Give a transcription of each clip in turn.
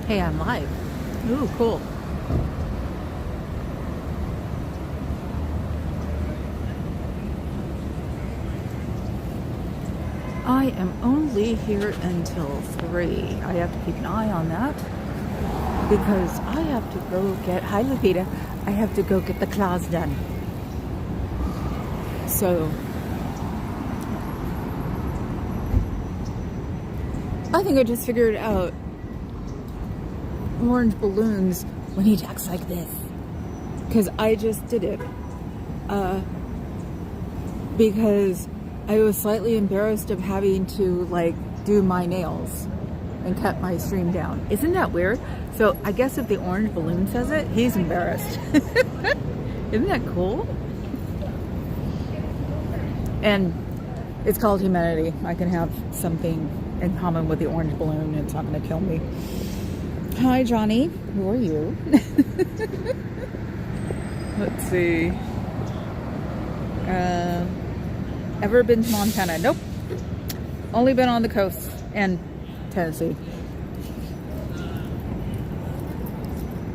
Hey, I'm live. Ooh, cool. I am only here until 3. I have to keep an eye on that because I have to go get, hi Lupita, I have to go get the claws done. So, I think I just figured out orange balloons when he talks like this. Because I just did it. Because I was slightly embarrassed of having to like do my nails and cut my stream down. Isn't that weird? So I guess if the orange balloon says it, he's embarrassed. Isn't that cool? And it's called humanity. I can have something in common with the orange balloon and it's not going to kill me. Hi, Johnny. Who are you? Let's see. Ever been to Montana? Nope. Only been on the coast and Tennessee.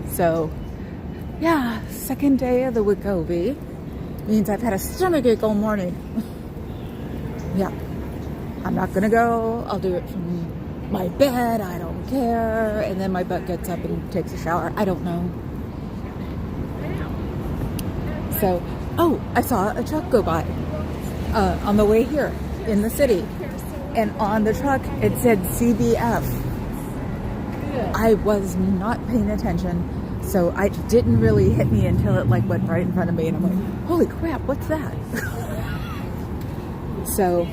So, yeah, second day of the Wegovy means I've had a stomachache all morning. Yeah. I'm not gonna go. I'll do it from my bed. I don't care. And then my butt gets up and takes a shower. I don't know. So, oh, I saw a truck go by on the way here in the city. And on the truck, it said CBF. I was not paying attention. So it didn't really hit me until it like went right in front of me. And I'm like, holy crap, what's that? So,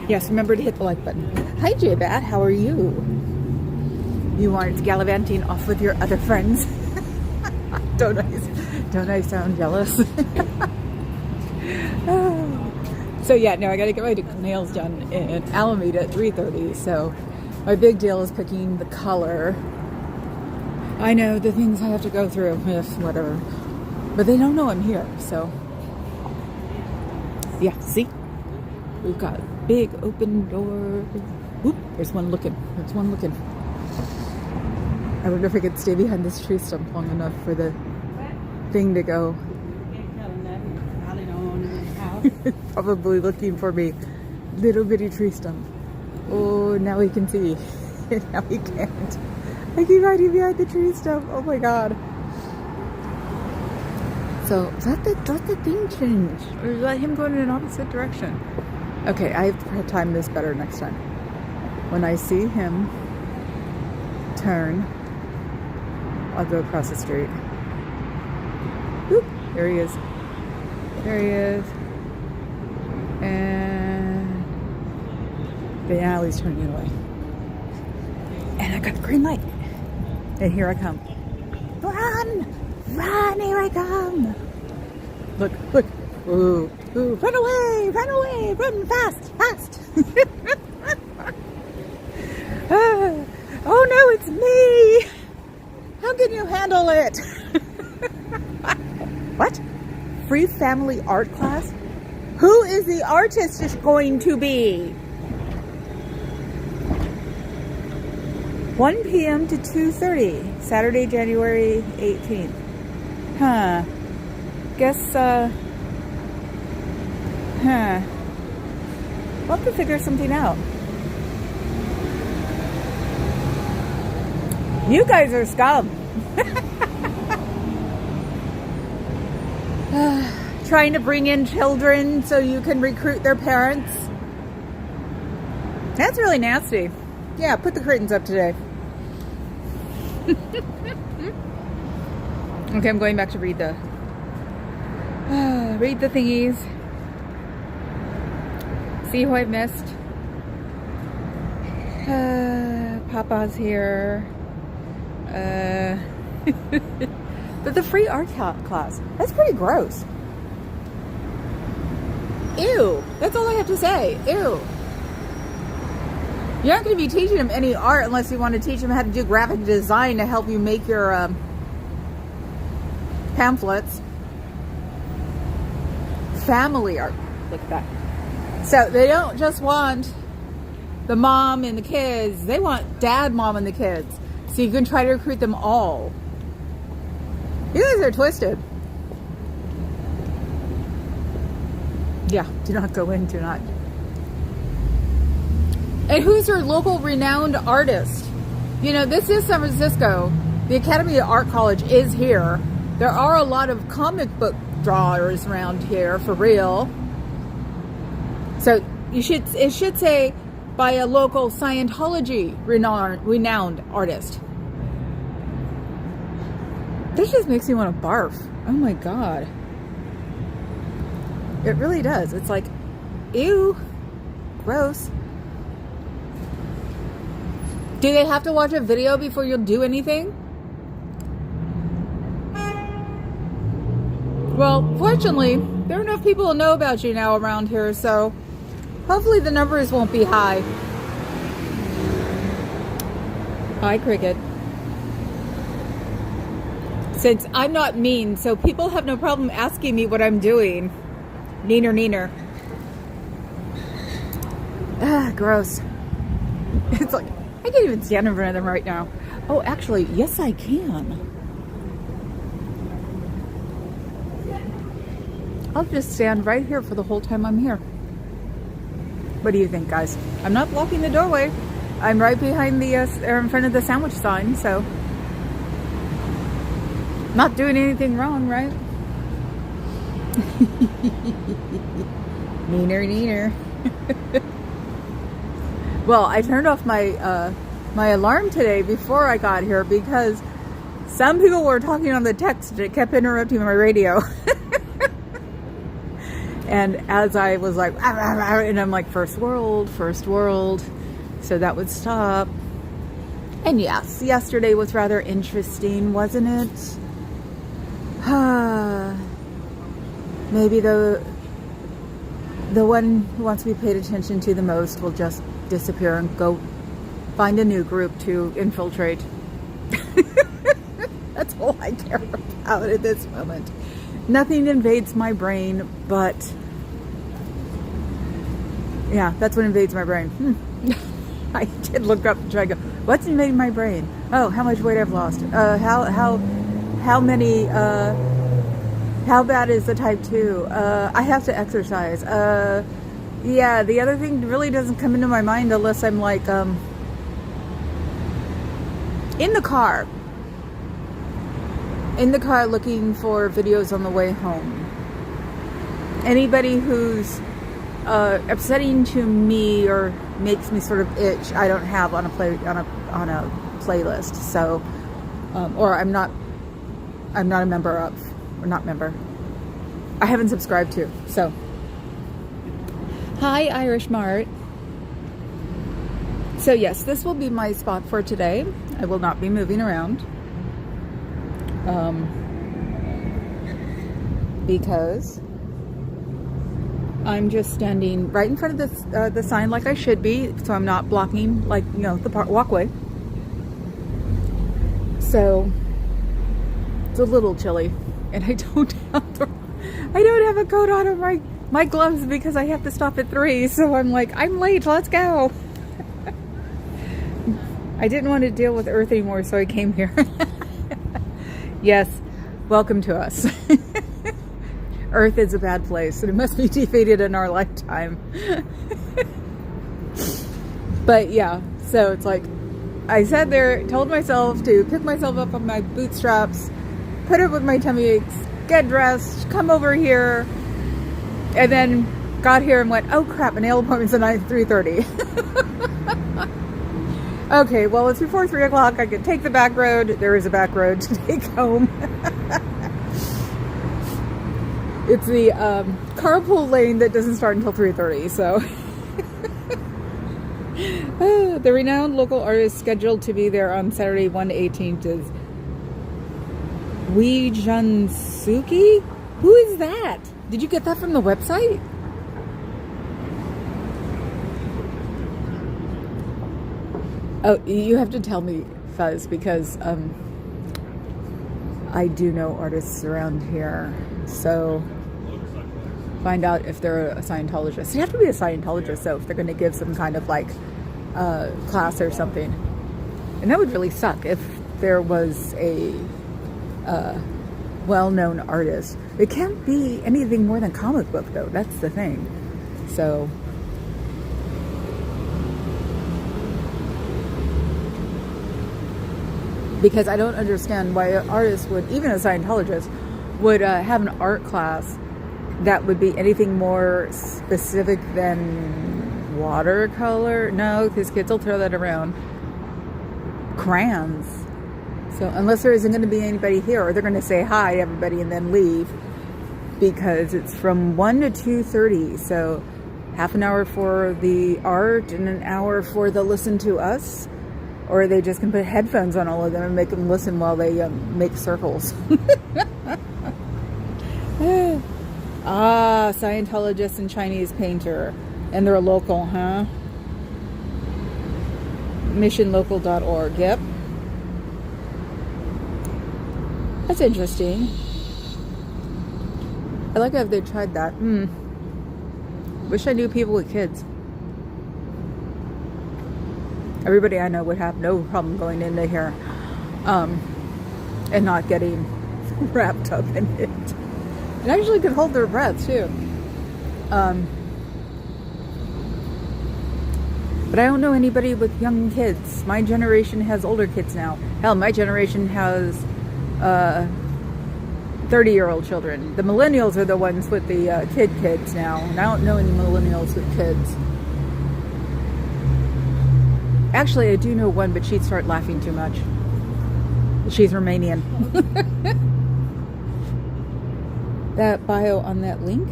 yes, remember to hit the like button. Hi, J-Bat, how are you? You aren't gallivanting off with your other friends? Don't I sound jealous? So yeah, no, I gotta get my nails done in Alameda at 3:30. So my big deal is picking the color. I know the things I have to go through, whatever. But they don't know I'm here, so. Yeah, see? We've got big open door. Oop, there's one looking. There's one looking. I wonder if I could stay behind this tree stump long enough for the thing to go. Probably looking for me. Little bitty tree stump. Oh, now he can see. Now he can't. I keep hiding behind the tree stump. Oh my god. So, let the thing change. Or let him go in an opposite direction. Okay, I have to time this better next time. When I see him turn, I'll go across the street. Oop, there he is. There he is. And now he's turning away. And I got the green light. And here I come. Run! Run, here I come! Look, look. Ooh, ooh, run away! Run away! Run fast! Fast! Oh no, it's me! How can you handle it? What? Free family art class? Who is the artist is going to be? 1 p.m. to 2:30, Saturday, January 18th. Huh. Guess, we'll have to figure something out. You guys are scum. Trying to bring in children so you can recruit their parents. That's really nasty. Yeah, put the curtains up today. Okay, I'm going back to read the thingies. See who I've missed. Papa's here. But the free art class, that's pretty gross. Ew. That's all I have to say. Ew. You're not going to be teaching him any art unless you want to teach him how to do graphic design to help you make your pamphlets. Family art. Look at that. So they don't just want the mom and the kids. They want dad, mom, and the kids. So you can try to recruit them all. You guys are twisted. Yeah, do not go in, do not. And who's your local renowned artist? You know, this is San Francisco. The Academy of Art College is here. There are a lot of comic book drawers around here, for real. So it should say by a local Scientology renowned artist. This just makes me want to barf. Oh my God. It really does. It's like, ew, gross. Do they have to watch a video before you'll do anything? Well, fortunately, there are enough people who know about you now around here, so hopefully the numbers won't be high. Hi, Cricket. Since I'm not mean, so people have no problem asking me what I'm doing. Neener, neener. Ah, gross. It's like, I can't even stand in front of them right now. Oh, actually, yes, I can. I'll just stand right here for the whole time I'm here. What do you think, guys? I'm not blocking the doorway. I'm right behind the, or in front of the sandwich sign, so. Not doing anything wrong, right? Neener, neener. Well, I turned off my my alarm today before I got here because some people were talking on the text and it kept interrupting my radio. And as I was like, and I'm like, first world, so that would stop. And yes, yesterday was rather interesting, wasn't it? Maybe the one who wants to be paid attention to the most will just disappear and go find a new group to infiltrate. That's all I care about at this moment. Nothing invades my brain, but yeah, that's what invades my brain. I did look up and try to go, what's invading my brain? Oh, how much weight I've lost. How many, how bad is the type 2? I have to exercise. Yeah, the other thing really doesn't come into my mind unless I'm like, in the car looking for videos on the way home. Anybody who's upsetting to me or makes me sort of itch, I don't have on a playlist. So, or I'm not a member of, or not member. I haven't subscribed to. So, hi, Irish Mart. So yes, this will be my spot for today. I will not be moving around. Because I'm just standing right in front of the sign like I should be, so I'm not blocking, like, you know, the walkway. So it's a little chilly, and I don't have a coat on or my gloves because I have to stop at 3. So I'm like, I'm late. Let's go. I didn't want to deal with Earth anymore, so I came here. Yes, welcome to us. Earth is a bad place, and it must be defeated in our lifetime. But yeah, so it's like, I sat there, told myself to pick myself up on my bootstraps, put up with my tummy aches, get dressed, come over here, and then got here and went, oh crap, my nail appointment's at 3:30. Okay, well, it's before 3 o'clock. I could take the back road. There is a back road to take home. It's the carpool lane that doesn't start until 3:30, so. The renowned local artist scheduled to be there on Saturday, 1/18th is Wee Junsuki? Who is that? Did you get that from the website? Oh, you have to tell me, Fuzz, because I do know artists around here. So find out if they're a Scientologist. You have to be a Scientologist, though, if they're going to give some kind of like class or something. And that would really suck if there was a well-known artist. It can't be anything more than comic book, though. That's the thing. So, because I don't understand why an artist would, even a Scientologist, would have an art class that would be anything more specific than watercolor. No, because kids will throw that around. Crayons. So unless there isn't going to be anybody here, or they're going to say hi to everybody and then leave, because it's from 1 to 2:30. So half an hour for the art and an hour for the listen to us. Or they just can put headphones on all of them and make them listen while they make circles. Ah, Scientologist and Chinese painter. And they're local, huh? Missionlocal.org, yep. That's interesting. I like how they tried that. Wish I knew people with kids. Everybody I know would have no problem going into here and not getting wrapped up in it. And actually could hold their breath too. But I don't know anybody with young kids. My generation has older kids now. Hell, my generation has 30-year-old children. The millennials are the ones with the kids now. And I don't know any millennials with kids. Actually, I do know one, but she'd start laughing too much. She's Romanian. That bio on that link.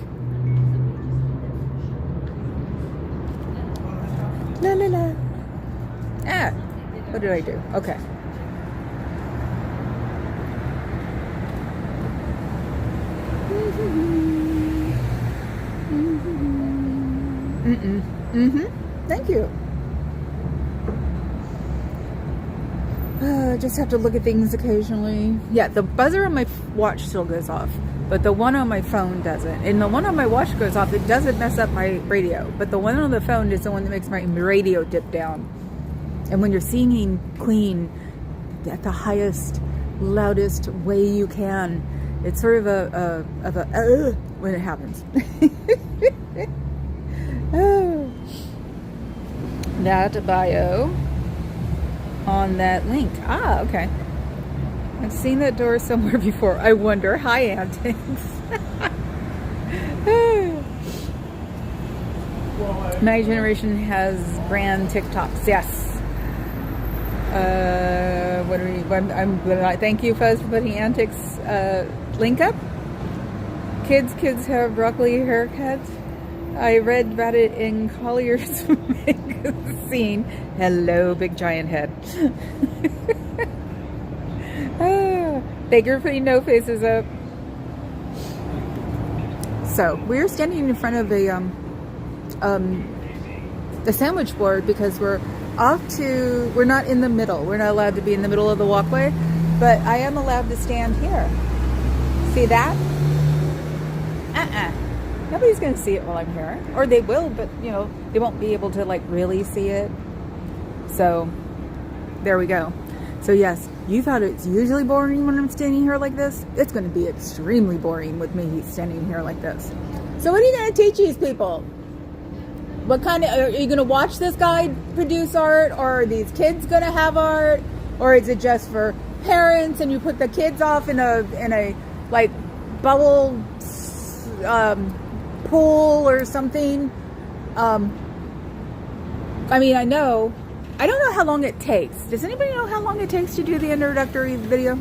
La la la. Ah, what did I do? Okay. Thank you. Just have to look at things occasionally. Yeah, the buzzer on my watch still goes off, but the one on my phone doesn't. And the one on my watch goes off. It doesn't mess up my radio, but the one on the phone is the one that makes my radio dip down. And when you're singing Queen at the highest, loudest way you can, it's sort of a when it happens. Oh. That bio on that link. Ah, okay. I've seen that door somewhere before. I wonder. Hi, antics. My generation has brand TikToks. Yes. What are we? I'm gonna thank you, Fuzz, for putting antics link up. Kids have broccoli haircuts. I read about it in Collier's magazine. Hello, big giant head. Thank you for putting no faces up. So we're standing in front of a sandwich board because we're not in the middle. We're not allowed to be in the middle of the walkway, but I am allowed to stand here. See that? Nobody's going to see it while I'm here. Or they will, but, they won't be able to, really see it. So, there we go. So, yes, you thought it's usually boring when I'm standing here like this. It's going to be extremely boring with me standing here like this. So, what are you going to teach these people? What kind of... Are you going to watch this guy produce art? Or are these kids going to have art? Or is it just for parents and you put the kids off in a bubble... pool or something. I don't know how long it takes. Does anybody know how long it takes to do the introductory video?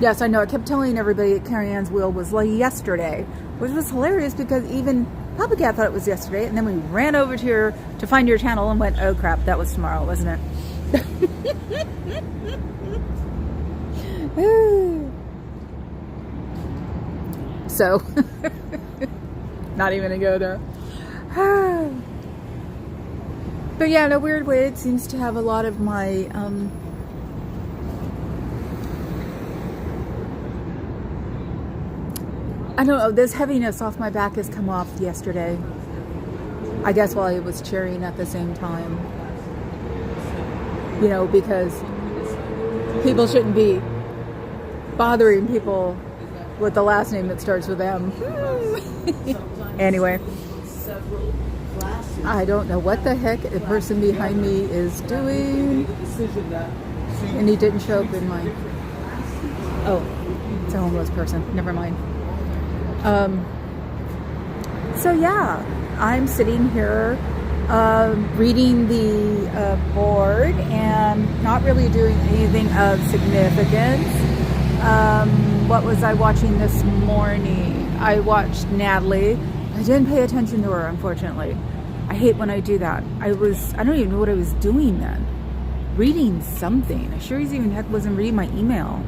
Yes, I know. I kept telling everybody that Carrie Ann's wheel was yesterday, which was hilarious because even Papa Cat thought it was yesterday, and then we ran over to find your channel and went, oh crap, that was tomorrow, wasn't it? So, not even gonna go there. But yeah, in a weird way, it seems to have a lot of my I don't know, this heaviness off my back has come off yesterday. I guess while I was cheering at the same time. You know, because people shouldn't be bothering people with the last name that starts with M. Anyway, I don't know what the heck the person behind me is doing. And he didn't show up in my... Oh, it's a homeless person. Never mind. So yeah, I'm sitting here reading the board and not really doing anything of significance. What was I watching this morning? I watched Natalie. I didn't pay attention to her, unfortunately. I hate when I do that. I don't even know what I was doing then. Reading something. I sure as even heck wasn't reading my email.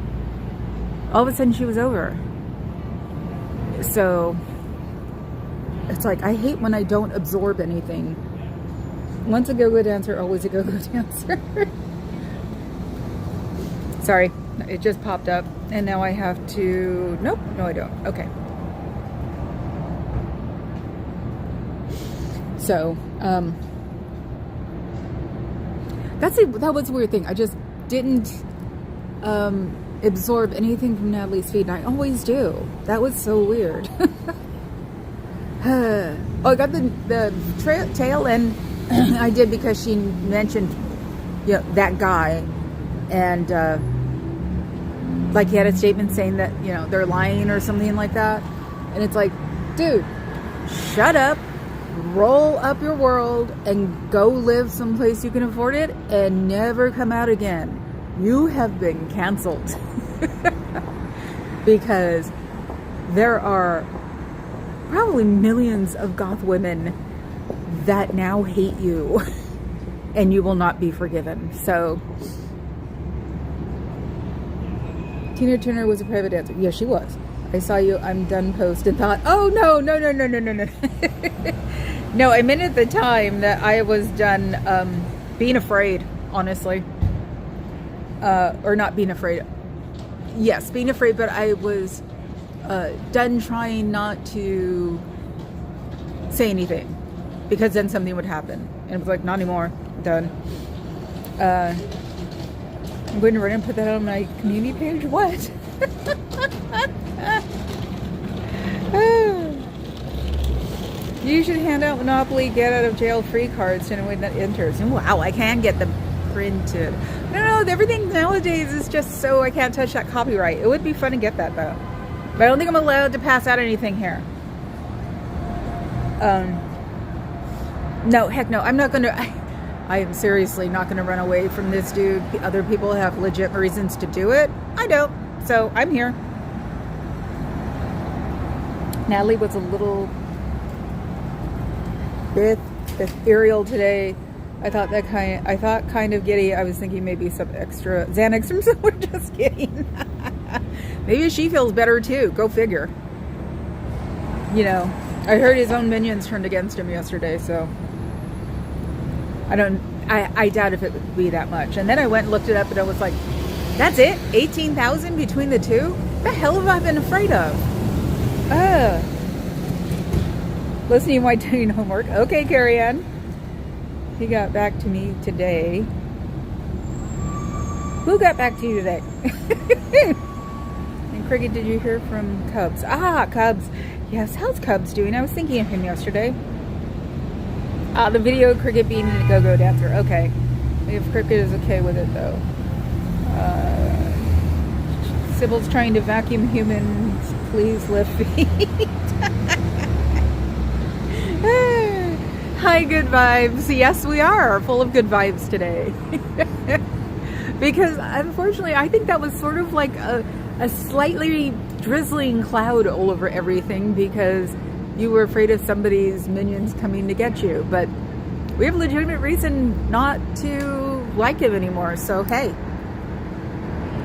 All of a sudden she was over. So it's like, I hate when I don't absorb anything. Once a go-go dancer, always a go-go dancer. Sorry, it just popped up. And now I have to... Nope, no I don't. Okay. So, that was a weird thing. I just didn't absorb anything from Natalie's feed, and I always do. That was so weird. Oh, I got the tail end. I did because she mentioned, you know, that guy, and like he had a statement saying that, you know, they're lying or something like that, and it's like, dude, shut up. Roll up your world and go live someplace you can afford it and never come out again. You have been canceled. Because there are probably millions of goth women that now hate you and you will not be forgiven. So Tina Turner was a private dancer. Yes, she was. I saw you, I'm done post and thought, oh no. No, I meant at the time that I was done being afraid, honestly. Or not being afraid. Yes, being afraid, but I was done trying not to say anything. Because then something would happen. And it was like, not anymore. Done. I'm going to run and put that on my community page. What? You should hand out Monopoly get out of jail free cards to anyone that enters. Wow, I can get them printed. No, everything nowadays is just so I can't touch that copyright. It would be fun to get that though. But I don't think I'm allowed to pass out anything here. No, heck no. I'm not going to... I am seriously not going to run away from this dude. Other people have legit reasons to do it. I don't. So I'm here. Natalie was a little bit ethereal today. I thought kind of giddy. I was thinking maybe some extra Xanax from somewhere. Just kidding. Maybe she feels better too. Go figure. You know, I heard his own minions turned against him yesterday, so I doubt if it would be that much. And then I went and looked it up and I was like, that's it? 18,000 between the two? What the hell have I been afraid of? Listening while doing homework. Okay, Carrie Ann. He got back to me today. Who got back to you today? And Cricket, did you hear from Cubs? Ah, Cubs. Yes, how's Cubs doing? I was thinking of him yesterday. The video of Cricket being a go-go dancer. Okay. If Cricket is okay with it, though. Sybil's trying to vacuum humans. Please lift feet. Hi, good vibes. Yes, we are full of good vibes today. Because, unfortunately, I think that was sort of like a slightly drizzling cloud all over everything because you were afraid of somebody's minions coming to get you. But we have a legitimate reason not to like him anymore, so hey.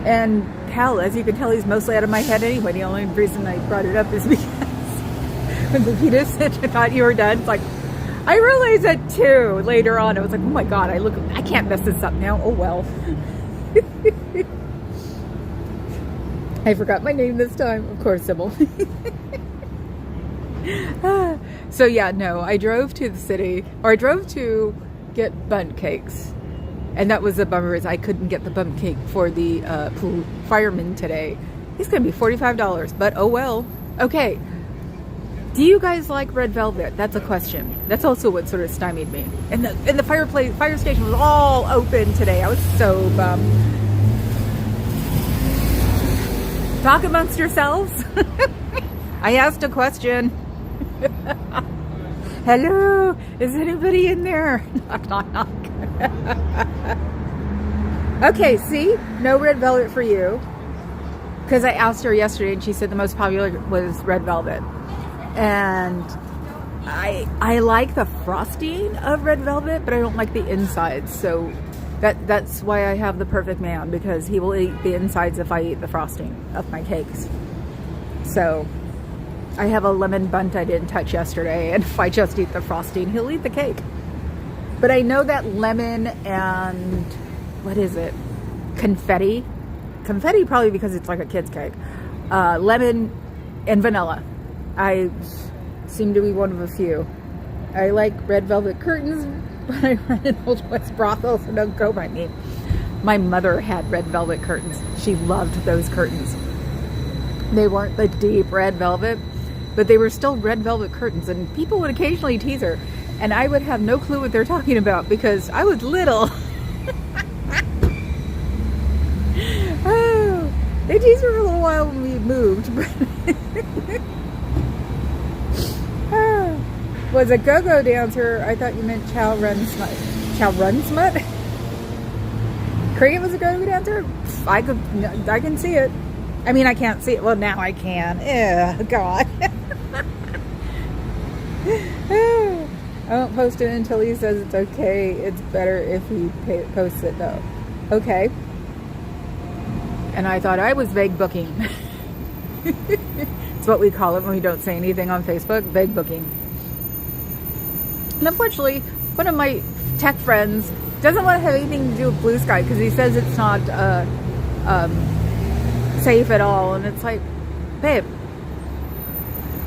And hell, as you can tell, he's mostly out of my head anyway. The only reason I brought it up is because when the fetus said I thought you were done, it's like, I realized that too later on. I was like, oh my god, I can't mess this up now. Oh well. I forgot my name this time. Of course, Sybil. So yeah, no, I drove to the city, or I drove to get bundt cakes. And that was the bummer, is I couldn't get the bump cake for the fireman today. It's going to be $45, but oh well. Okay. Do you guys like red velvet? That's a question. That's also what sort of stymied me. And the fire station was all open today. I was so bummed. Talk amongst yourselves. I asked a question. Hello, is anybody in there? Knock, knock, knock. Okay, see? No red velvet for you. Because I asked her yesterday and she said the most popular was red velvet. And I like the frosting of red velvet, but I don't like the insides. So that's why I have the perfect man, because he will eat the insides if I eat the frosting of my cakes. So I have a lemon bundt I didn't touch yesterday, and if I just eat the frosting, he'll eat the cake. But I know that lemon and, what is it? Confetti probably because it's like a kid's cake. Lemon and vanilla. I seem to be one of a few. I like red velvet curtains, but I run in Old West brothel, so don't go by me. My mother had red velvet curtains. She loved those curtains. They weren't the deep red velvet, but they were still red velvet curtains, and people would occasionally tease her, and I would have no clue what they're talking about because I was little. Oh, they teased her for a little while when we moved, but was a go-go dancer. I thought you meant Chow Run Smut. Cricket was a go-go dancer? I can see it. I mean, I can't see it. Well, now I can. Ew, God. I won't post it until he says it's okay. It's better if he posts it, though. Okay. And I thought I was vague booking. It's what we call it when we don't say anything on Facebook. Vague booking. And unfortunately, one of my tech friends doesn't want to have anything to do with Blue Sky because he says it's not safe at all. And it's like, babe,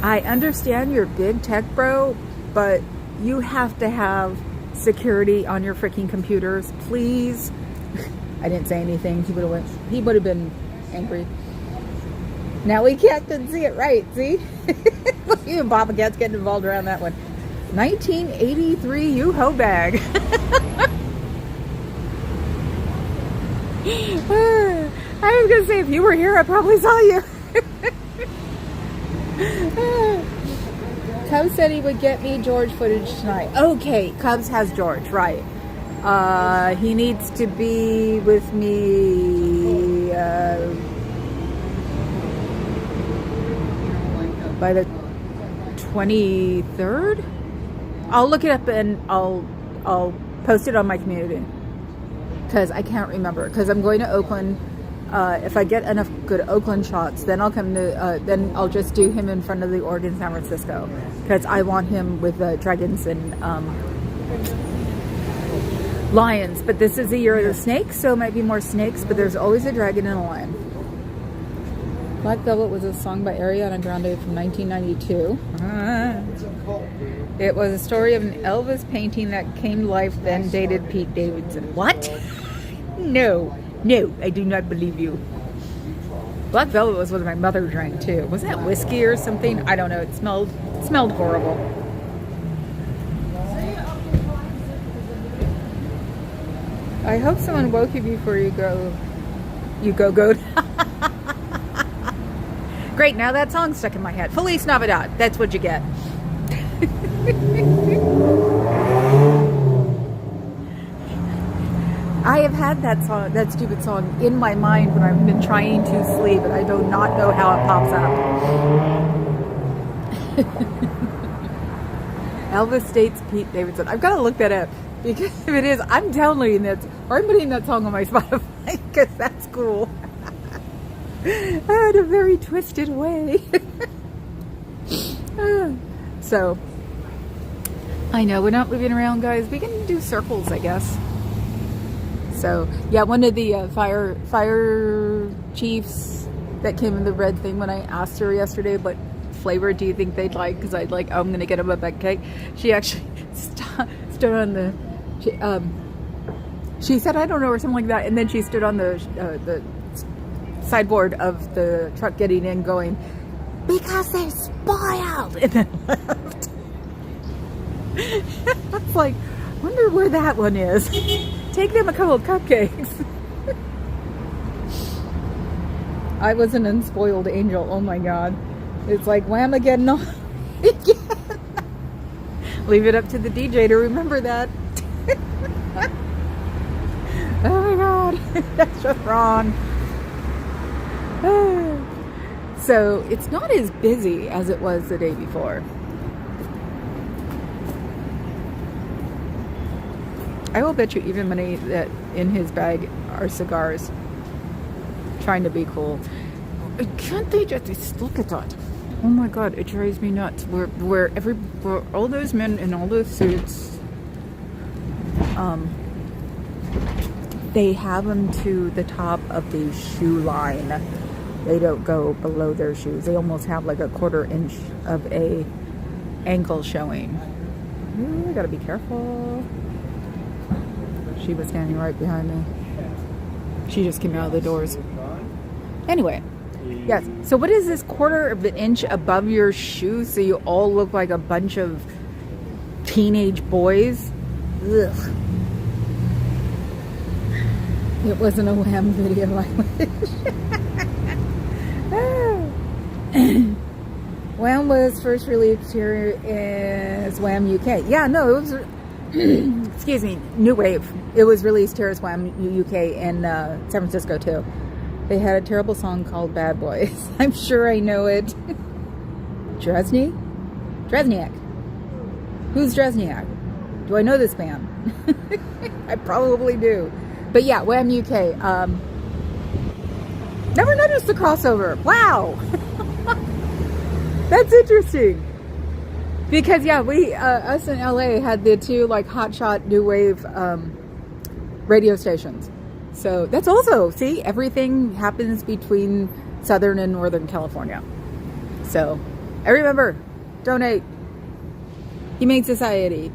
I understand you're big tech bro, but you have to have security on your freaking computers, please. I didn't say anything. He would have been angry. Now we couldn't see it right, see? Even Papa Cat's getting involved around that one. 1983 U-Ho bag. I was gonna say, if you were here, I probably saw you. Cubs said he would get me George footage tonight. Okay, Cubs has George, right. He needs to be with me by the 23rd. I'll look it up and I'll post it on my community because I can't remember, because I'm going to Oakland. If I get enough good Oakland shots, then I'll come to then I'll just do him in front of the Oregon San Francisco, because I want him with the dragons and lions. But this is the year of the snakes, so it might be more snakes, but there's always a dragon and a lion. Black Velvet was a song by Ariana Grande from 1992. It was a story of an Elvis painting that came to life, then dated Pete Davidson. What? No, I do not believe you. Black Velvet was what my mother drank too. Was that whiskey or something? I don't know. It smelled horrible. I hope someone woke you before you go. Great, now that song's stuck in my head. Feliz Navidad. That's what you get. I have had that song, that stupid song, in my mind when I've been trying to sleep, and I do not know how it pops up. Elvis states Pete Davidson. I've got to look that up, because if it is, I'm downloading that, or I'm putting that song on my Spotify, because that's cool. In a very twisted way. So, I know we're not moving around, guys. We can do circles, I guess. So, yeah, one of the fire chiefs that came in the red thing, when I asked her yesterday what flavor do you think they'd like, because I'd like, I'm going to get them a bag cake. She actually stood on the She said, I don't know, or something like that. And then she stood on the sideboard of the truck getting in going, because they're spoiled. And then left. I was like, wonder where that one is. Take them a couple of cupcakes. I was an unspoiled angel. Oh my God. It's like wham again. No. Leave it up to the DJ to remember that. Oh my God. That's just wrong. So it's not as busy as it was the day before. I will bet you even money that in his bag are cigars. Trying to be cool. Can't they just look at that? Oh my God, it drives me nuts. Where all those men in all those suits, they have them to the top of the shoe line. They don't go below their shoes. They almost have like a 1/4 inch of a ankle showing. Ooh, I gotta be careful. She was standing right behind me. She just came out of the doors. Anyway, yes. So what is this 1/4 of an inch above your shoe so you all look like a bunch of teenage boys? Ugh. It wasn't a Wham video, I wish. Wham was first released here as Wham UK. Yeah, no, it was... excuse me, New Wave. It was released here as Wham UK in San Francisco too. They had a terrible song called Bad Boys. I'm sure I know it. Dresniak. Who's Dresniak? Do I know this band? I probably do. But yeah, Wham UK. Never noticed the crossover. Wow. That's interesting. Because yeah, we us in LA had the two like hotshot new wave radio stations. So that's also, see, everything happens between Southern and Northern California. So I remember, donate, Humane Society,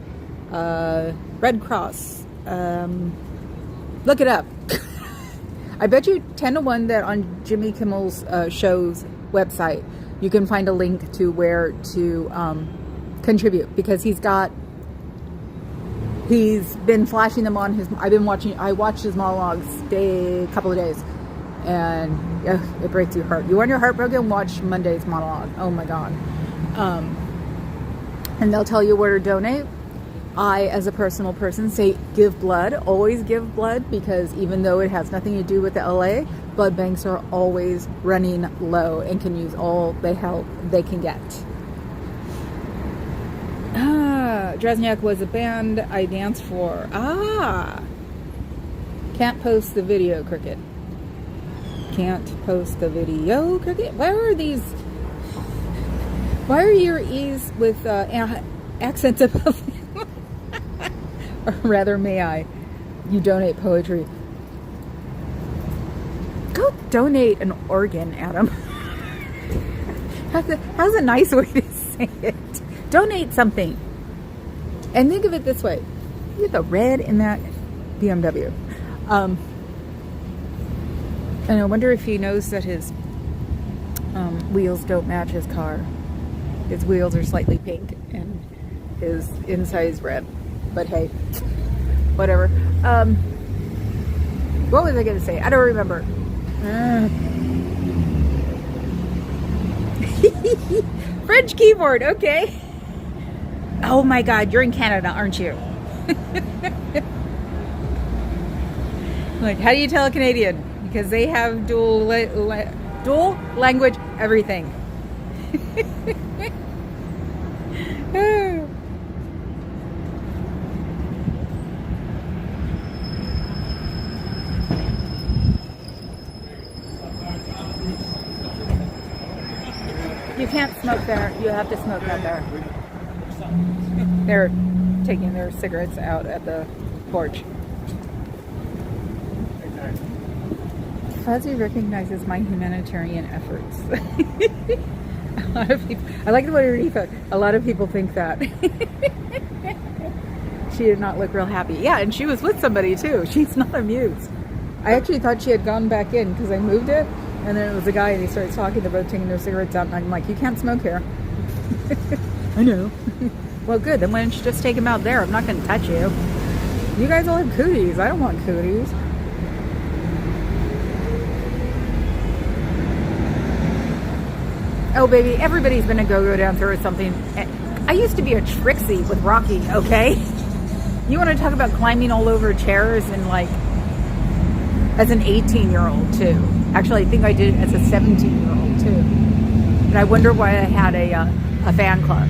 Red Cross, look it up. I bet you 10 to 1 that on Jimmy Kimmel's show's website you can find a link to where to contribute, because he's been flashing them on his... I watched his monologues a couple of days, and it breaks your heart. You want your heart broken? Watch Monday's monologue. Oh my God. And they'll tell you where to donate. I, as a personal person, say give blood. Always give blood, because even though it has nothing to do with the LA, blood banks are always running low and can use all the help they can get. Dresniak was a band I danced for. Can't post the video, Cricket. Can't post the video, Cricket. Why are your E's with accents above them? Or rather, may I? You donate poetry. Go donate an organ, Adam. How's a nice way to say it? Donate something. And think of it this way. Look at the red in that BMW. And I wonder if he knows that his wheels don't match his car. His wheels are slightly pink and his inside is red. But hey, whatever. What was I going to say? I don't remember. French keyboard, okay. Oh my God, you're in Canada, aren't you? Like, how do you tell a Canadian? Because they have dual language everything. You can't smoke there. You have to smoke out there. They're taking their cigarettes out at the porch. Fuzzy recognizes my humanitarian efforts. A lot of people, I like the way you put. A lot of people think that. She did not look real happy. Yeah, and she was with somebody too. She's not amused. I actually thought she had gone back in because I moved it, and then it was a guy, and he started talking. They're both taking their cigarettes out, and I'm like, you can't smoke here. I know. Well, good. Then why don't you just take them out there? I'm not going to touch you. You guys all have cooties. I don't want cooties. Oh, baby, everybody's been a go-go dancer or something. I used to be a Trixie with Rocky, okay? You want to talk about climbing all over chairs and like, as an 18-year-old too. Actually, I think I did it as a 17-year-old too. And I wonder why I had a fan club.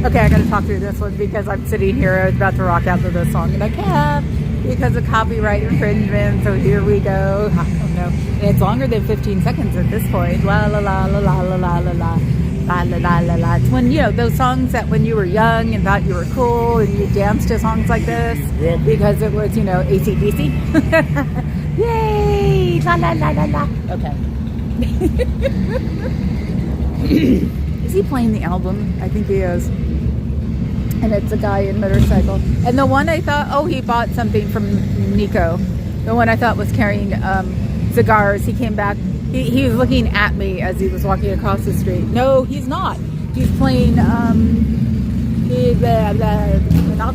Okay, I gotta talk through this one because I'm sitting here, I was about to rock out to this song and I can't because of copyright infringement, so here we go. I don't know. And it's longer than 15 seconds at this point. La la la la la la la la la. La la la la la. It's when, you know, those songs that when you were young and thought you were cool and you danced to songs like this because it was, you know, AC/DC. Yay! La la la la la. Okay. Is he playing the album? I think he is. And it's a guy in motorcycle. And the one I thought, oh, he bought something from Nico. The one I thought was carrying cigars. He came back. He was looking at me as he was walking across the street. No, he's not. He's playing, not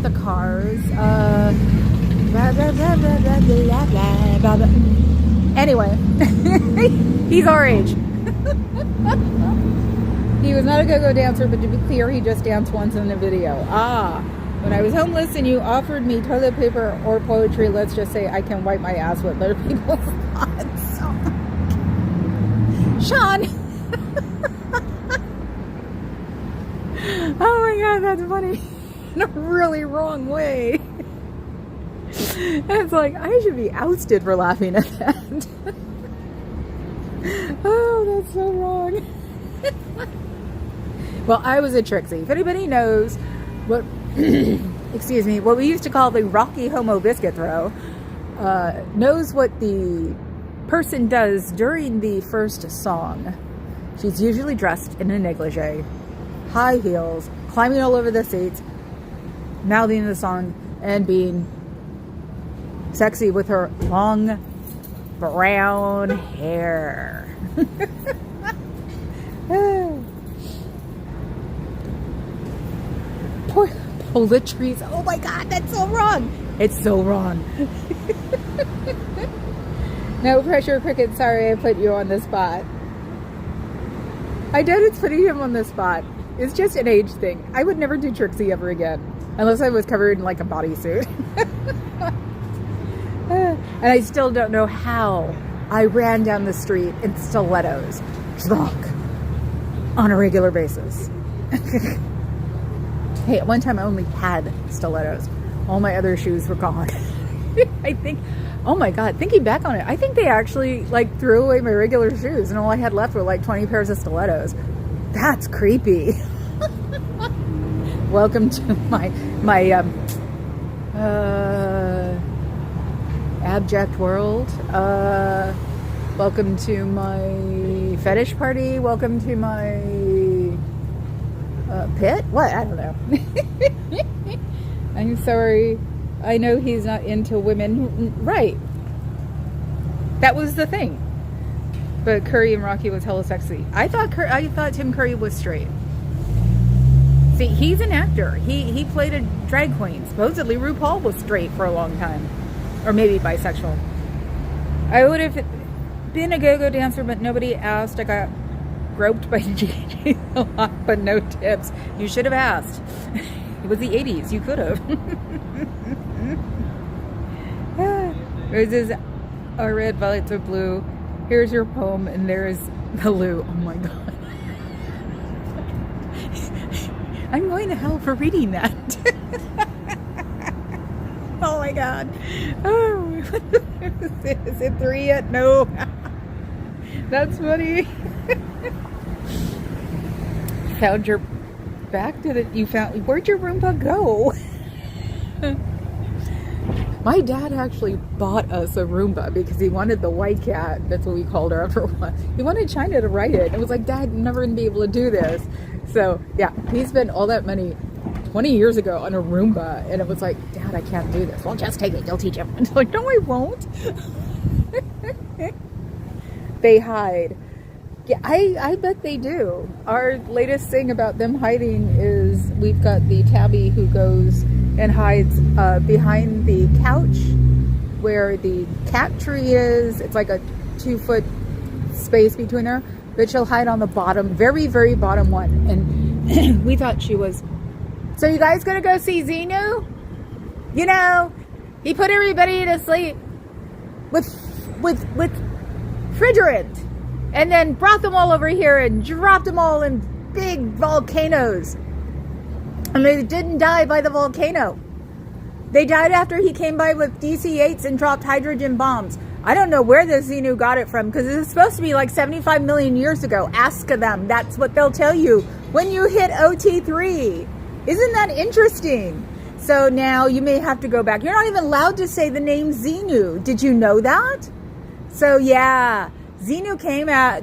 the Cars. Anyway, he's our age. He was not a go-go dancer, but to be clear, he just danced once in a video. When I was homeless and you offered me toilet paper or poetry, let's just say I can wipe my ass with other people's thoughts. Sean! Oh my god, that's funny. In a really wrong way. And it's like, I should be ousted for laughing at that. Oh, that's so wrong. Well, I was a Trixie. If anybody knows what, excuse me, what we used to call the Rocky Homo biscuit throw, knows what the person does during the first song. She's usually dressed in a negligee, high heels, climbing all over the seats, mouthing the song, and being sexy with her long brown hair. Poetry's, oh my god, that's so wrong. It's so wrong. No pressure, Cricket. Sorry I put you on the spot. I doubt it's putting him on the spot. It's just an age thing. I would never do Trixie ever again. Unless I was covered in like a bodysuit. And I still don't know how I ran down the street in stilettos, drunk, on a regular basis. Hey, at one time I only had stilettos. All my other shoes were gone. I think, oh my god, thinking back on it, I think they actually like threw away my regular shoes and all I had left were like 20 pairs of stilettos. That's creepy. Welcome to my abject world. Welcome to my fetish party. Welcome to my pit? What? I don't know. I'm sorry. I know he's not into women. Right. That was the thing. But Curry and Rocky was hella sexy. I thought Tim Curry was straight. See, he's an actor. He played a drag queen. Supposedly RuPaul was straight for a long time. Or maybe bisexual. I would have been a go-go dancer, but nobody asked. I got groped by Gigi a lot, but no tips. You should have asked. It was the 80s. You could have. Roses are red, violets are blue. Here's your poem, and there's the loo. Oh my god. I'm going to hell for reading that. Oh my god. Oh, is it 3 yet? No. That's funny. Found your back to the, you found, where'd your Roomba go? My dad actually bought us a Roomba because he wanted the white cat. That's what we called her after a while. He wanted China to write it. It was like, Dad, I'm never going to be able to do this. So, yeah, he spent all that money 20 years ago on a Roomba, and it was like, Dad, I can't do this. Well, just take it. You'll teach him. And like, no, I won't. They hide. Yeah, I bet they do. Our latest thing about them hiding is we've got the tabby who goes and hides behind the couch where the cat tree is. It's like a 2-foot space between her, but she'll hide on the bottom, very, very bottom one. And we thought she was, so you guys gonna go see Xenu? You know, he put everybody to sleep with refrigerant, and then brought them all over here and dropped them all in big volcanoes. And they didn't die by the volcano. They died after he came by with DC-8s and dropped hydrogen bombs. I don't know where the Xenu got it from, because it's supposed to be like 75 million years ago. Ask them. That's what they'll tell you when you hit OT3. Isn't that interesting? So now you may have to go back. You're not even allowed to say the name Xenu. Did you know that? So yeah, Xenu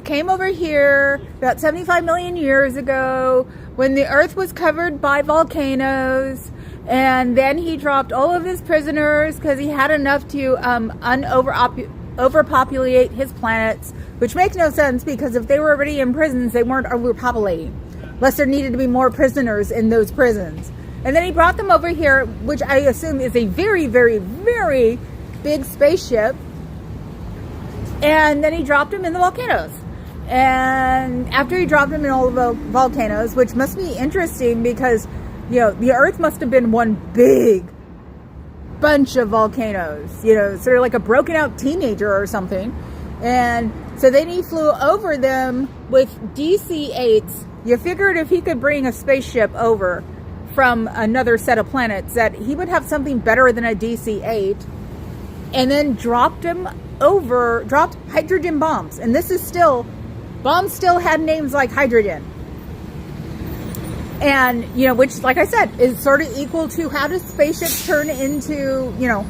came over here about 75 million years ago when the earth was covered by volcanoes, and then he dropped all of his prisoners because he had enough to overpopulate his planets, which makes no sense, because if they were already in prisons, they weren't overpopulating, unless there needed to be more prisoners in those prisons. And then he brought them over here, which I assume is a very, very, very big spaceship. And then he dropped them in the volcanoes. And after he dropped them in all the volcanoes, which must be interesting because, you know, the Earth must have been one big bunch of volcanoes, you know, sort of like a broken out teenager or something. And so then he flew over them with DC-8s. You figured if he could bring a spaceship over from another set of planets, that he would have something better than a DC-8, and then dropped hydrogen bombs. And this is still, bombs still had names like hydrogen. And, you know, which, like I said, is sort of equal to how does spaceships turn into, you know,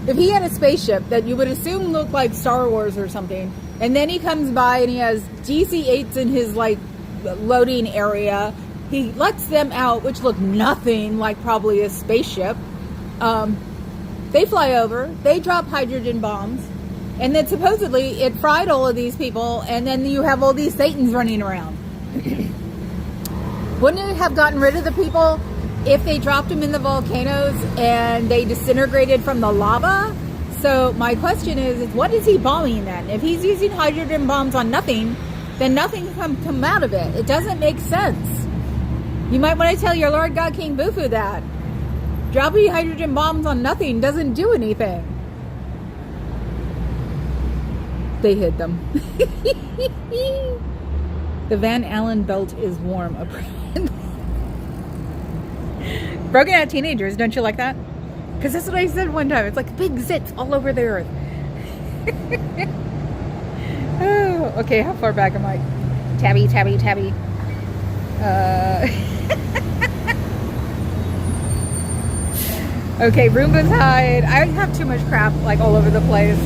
if he had a spaceship that you would assume looked like Star Wars or something, and then he comes by and he has DC-8s in his, like, loading area, he lets them out, which look nothing like probably a spaceship. They fly over, they drop hydrogen bombs, and then supposedly it fried all of these people, and then you have all these Satans running around. Wouldn't it have gotten rid of the people if they dropped them in the volcanoes and they disintegrated from the lava? So my question is what is he bombing then? If he's using hydrogen bombs on nothing, then nothing can come out of it. It doesn't make sense. You might want to tell your Lord God King Bufu that. Dropping hydrogen bombs on nothing doesn't do anything. They hid them. The Van Allen belt is warm, apparently. Broken out teenagers, don't you like that? Because that's what I said one time. It's like big zits all over the earth. Oh, okay, how far back am I? Tabby. Okay, Roombas hide. I have too much crap like all over the place.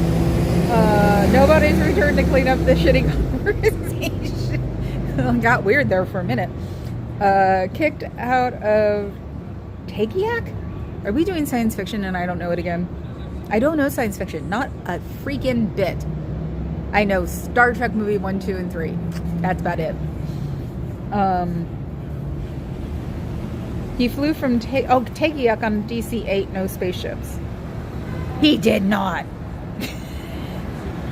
Nobody's returned to clean up the shitty conversation. Got weird there for a minute. Kicked out of Tagiak? Are we doing science fiction and I don't know it again? I don't know science fiction. Not a freaking bit. I know Star Trek movie 1, 2, and 3. That's about it. He flew from Tagiak on DC-8, no spaceships. He did not.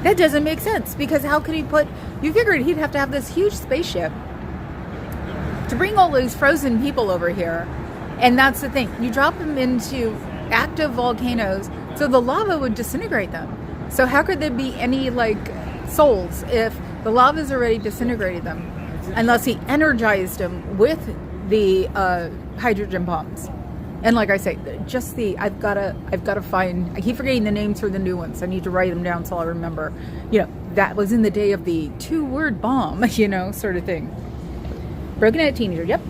That doesn't make sense, because how could he put... You figured he'd have to have this huge spaceship to bring all these frozen people over here. And that's the thing. You drop them into active volcanoes, so the lava would disintegrate them. So how could there be any, like, souls if the lava's already disintegrated them? Unless he energized them with the hydrogen bombs. And like I say, just I've gotta find, I keep forgetting the names for the new ones. I need to write them down so I'll remember. You know, that was in the day of the 2-word bomb, you know, sort of thing. Broken out teenager, yep.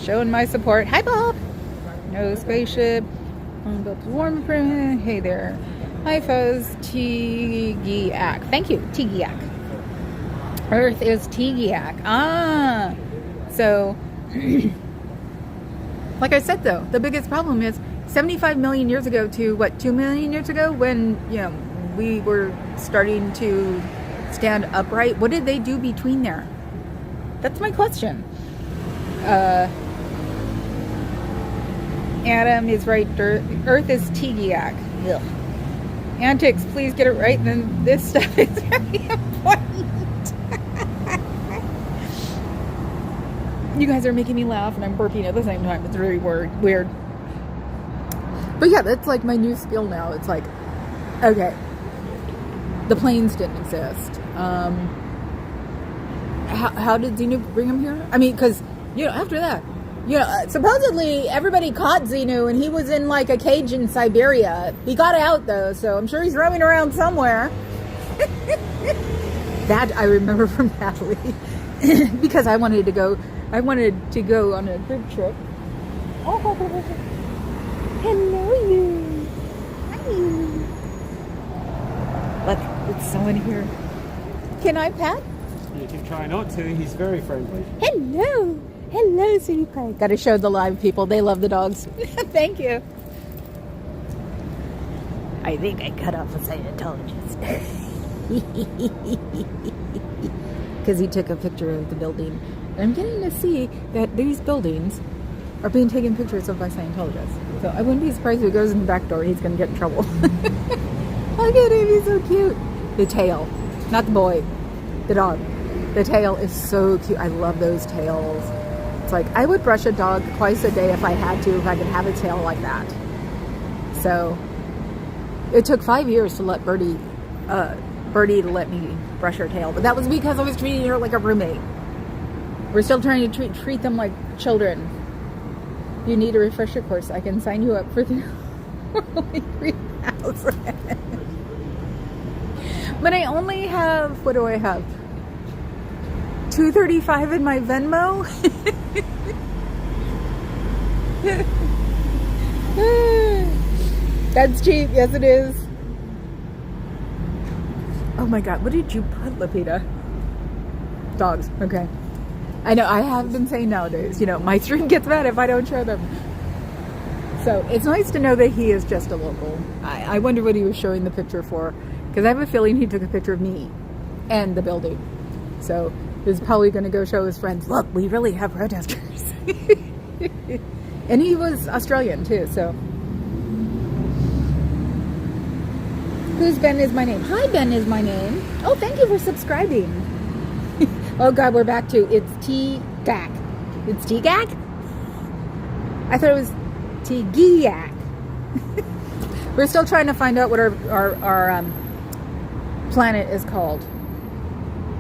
Showing my support. Hi, Bob. No spaceship. Warm. Hey there. Hi, foes. Tegiak. Thank you, Tegiak. Earth is Tegiak. Ah. So, like I said, though, the biggest problem is 75 million years ago to, what, 2 million years ago, when, you know, we were starting to stand upright. What did they do between there? That's my question. Adam is right. Earth is Tegiak. Ugh. Antics, please get it right. And then this stuff is very important. You guys are making me laugh and I'm burping at the same time. It's really weird. But yeah, that's like my new skill now. It's like, okay, the planes didn't exist. How did Xenu bring him here? I mean, because, you know, after that, you know, supposedly everybody caught Xenu and he was in like a cage in Siberia. He got out though, so I'm sure he's roaming around somewhere. That I remember from Natalie. Because I wanted to go on a group trip. Oh, hello you. Hi. Look, it's someone here. Can I pet? You can try not to. He's very friendly. Hello. Hello, sweetie pie. Got to show the live people. They love the dogs. Thank you. I think I cut off a Scientologist. Because he took a picture of the building. And I'm getting to see that these buildings are being taken pictures of by Scientologists. So I wouldn't be surprised if he goes in the back door. He's going to get in trouble. Look at him. He's so cute. The tail. Not the boy. The dog. The tail is so cute. I love those tails. It's like, I would brush a dog twice a day if I had to, if I could have a tail like that. So, it took 5 years to let Birdie to let me brush her tail. But that was because I was treating her like a roommate. We're still trying to treat them like children. You need a refresher course. I can sign you up for only 3,000. But I only have, what do I have? $2.35 in my Venmo. That's cheap. Yes, it is. Oh my God, what did you put, Lapita? Dogs. Okay. I know. I have been saying nowadays, you know, my stream gets mad if I don't show them. So it's nice to know that he is just a local. I wonder what he was showing the picture for, because I have a feeling he took a picture of me and the building. So he's probably going to go show his friends, look, we really have protesters. And he was Australian too, so. Who's Ben is my name? Hi, Ben is my name. Oh, thank you for subscribing. Oh God, we're back to, it's T-Gak. It's T-Gak? I thought it was T-Giak. We're still trying to find out what our planet is called.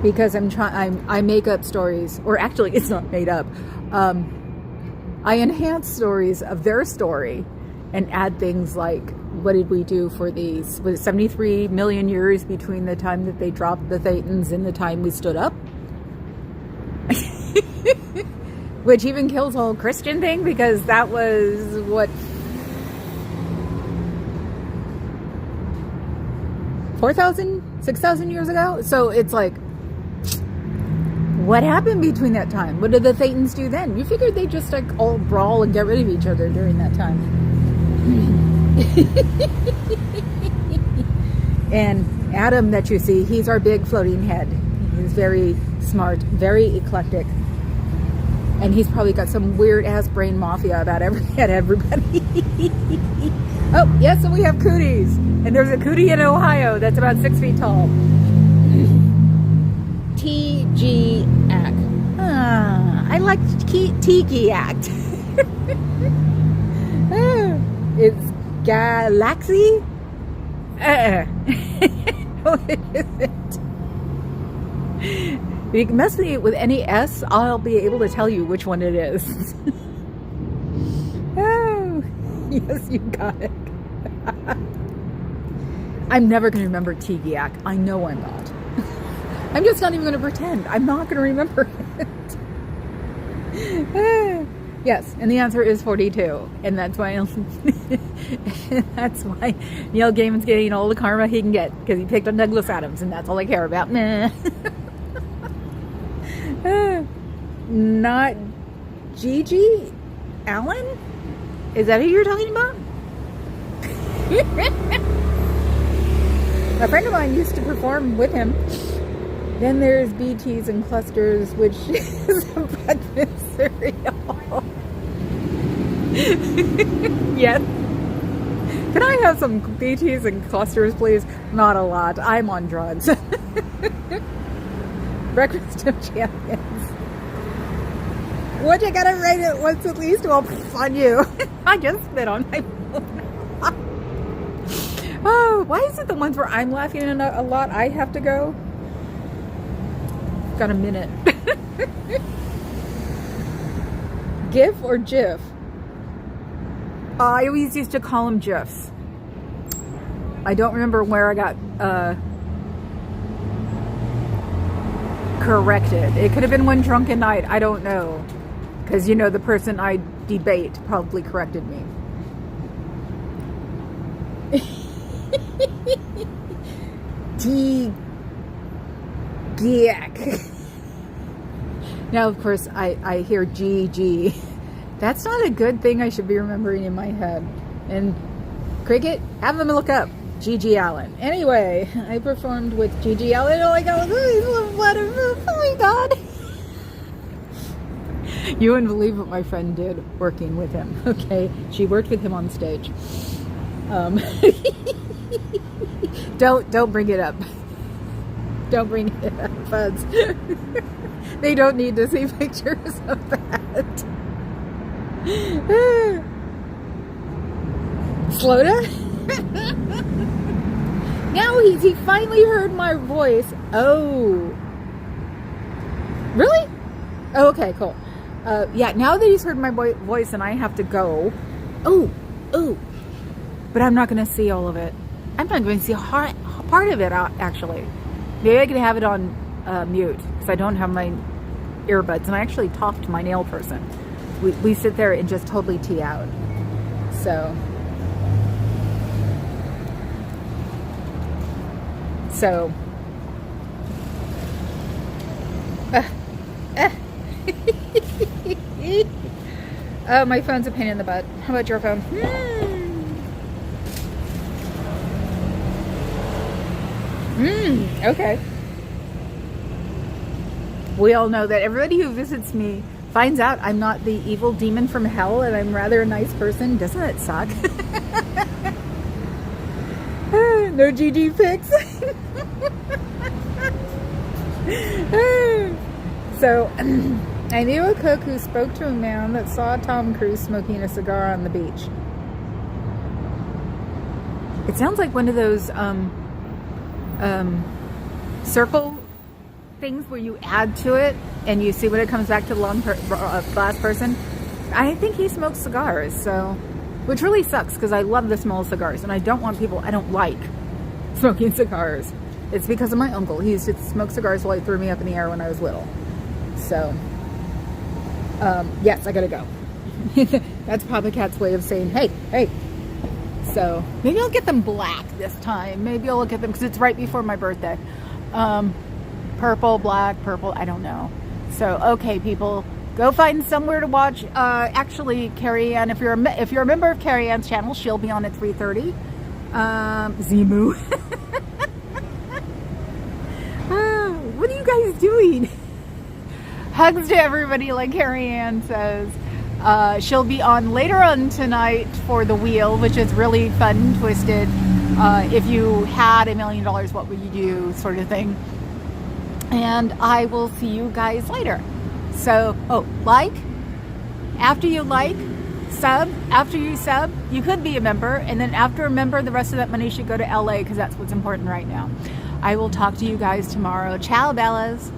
Because I make up stories, or actually it's not made up. I enhance stories of their story and add things like, what did we do for these? Was it 73 million years between the time that they dropped the Thetans and the time we stood up? Which even kills the whole Christian thing, because that was, what, 4,000, 6,000 years ago? So it's like, what happened between that time? What did the Thetans do then? You figured they just like all brawl and get rid of each other during that time. And Adam that you see, he's our big floating head. He's very smart, very eclectic. And he's probably got some weird ass brain mafia about everybody. Oh, yes, and we have cooties. And there's a cootie in Ohio that's about 6 feet tall. T-G Act. I like Tiki Act. It's Galaxy? What is it? You can mess me with any S, I'll be able to tell you which one it is. Oh, yes, you got it. I'm never going to remember Tigiak. I know I'm not. I'm just not even going to pretend. I'm not going to remember it. Yes, and the answer is 42, and that's why Neil Gaiman's getting all the karma he can get because he picked on Douglas Adams, and that's all I care about. Not Gigi Allen? Is that who you're talking about? A friend of mine used to perform with him. Then there's BTs and clusters, which is a breakfast cereal. Yes. Can I have some BTs and clusters, please? Not a lot. I'm on drugs. Breakfast of Champions. What, you gotta write it once at least? Well, on you. I just spit on my phone. Oh, why is it the ones where I'm laughing a lot I have to go? Got a minute. GIF or GIF? I always used to call them GIFs. I don't remember where I got corrected. It could have been one drunken night. I don't know. Because, you know, the person I debate probably corrected me. Giak. Now, of course, I hear GG. That's not a good thing I should be remembering in my head. And Cricket, have them look up Gigi Allen. Anyway, I performed with Gigi Allen. Oh my God, oh my God. You wouldn't believe what my friend did working with him. Okay, she worked with him on stage. Don't bring it up. Don't bring it up, Fuzz. They don't need to see pictures of that. Sloda? Now he finally heard my voice. Oh. Really? Oh, okay, cool. Yeah, now that he's heard my voice and I have to go. Oh. But I'm not going to see all of it. I'm not going to see part of it, actually. Maybe I can have it on mute because I don't have my earbuds. And I actually talk to my nail person. We sit there and just totally tee out. So. Oh, my phone's a pain in the butt. How about your phone? Okay. We all know that everybody who visits me finds out I'm not the evil demon from hell and I'm rather a nice person. Doesn't it suck? No GG pics. So, I knew a cook who spoke to a man that saw Tom Cruise smoking a cigar on the beach. It sounds like one of those circle things where you add to it and you see when it comes back to the last person. I think he smokes cigars, so, which really sucks because I love the smell of cigars and I don't want people I don't like smoking cigars. It's because of my uncle. He used to smoke cigars while he threw me up in the air when I was little. So, yes, I gotta go. That's Papa Cat's way of saying, hey. So, maybe I'll get them black this time. Maybe I'll look at them because it's right before my birthday. Purple, black, purple, I don't know. So, okay, people, go find somewhere to watch. Actually, Carrie Ann, if you're a member of Carrie Ann's channel, she'll be on at 3:30. Zimu. What are you guys doing? Hugs to everybody, like Carrie Ann says. She'll be on later on tonight for The Wheel, which is really fun and twisted. If you had $1 million, what would you do, sort of thing. And I will see you guys later. So, like, after you like, sub, after you sub, you could be a member, and then after a member, the rest of that money should go to LA because that's what's important right now. I will talk to you guys tomorrow. Ciao, Bellas.